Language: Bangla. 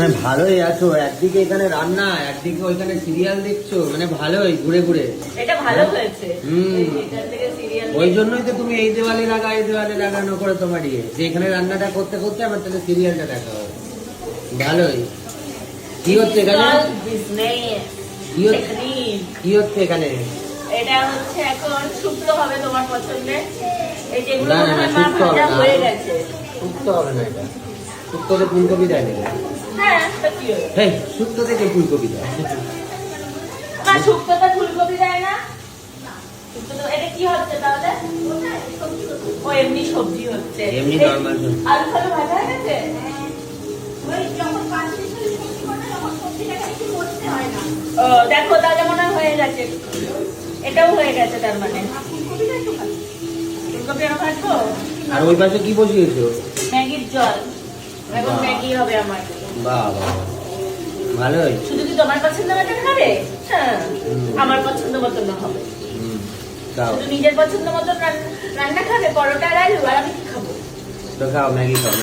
মানে ভালোই আছো, একদিকে এখানে রান্না, একদিকে ওইখানে সিরিয়াল দেখছো, মানে ভালোই ঘুরে ঘুরে। এটা ভালো হয়েছে। ওই জন্যই তো তুমি এই দেওয়ালে লাগানো করে তোমার ইয়ে, যে এখানে রান্নাটা করতে করতে আমার তাহলে সিরিয়ালটা দেখা হবে। ভালোই। কি হচ্ছে এখানে? কি হচ্ছে এখানে? এটা হচ্ছে এখন শুক্তো হবে তোমার পছন্দের। এই যেগুলো না না না, শুক্তো হবে না, হয়ে গেছে। শুক্তো হবে না, এটা শুক্তোতে ফুলকপি দেয় নাকি? হ্যাঁ, তা কি হবে? হেই, শুক্তো থেকে ফুলকপি দেয়? না, শুক্তোতে ফুলকপি দেয় না। এটা কি হচ্ছে তাহলে? ও এমনি সবজি হচ্ছে, এমনি নরমাল সবজি। আলু ফালু ভাজা হয়ে গেছে। ও দেখো, তাহলে মনে হয় হয়ে গেছে। এটাও হয়ে গেছে তার মানে। ফুলকপি আরো ভাজবো। আর ওই পাশে কি বসিয়েছো? ম্যাগির জল। এখন ম্যাগি হবে আমার। বাহ বাহ, ভালোই। শুধু কি তোমার পছন্দ মতন হবে? হ্যাঁ, আমার পছন্দ মতন হবে। শুধু নিজের পছন্দ মতন রান্না খাবে, পরোটা আর আলু, আর আমি কি খাবো? তো খাও, ম্যাগি খাও।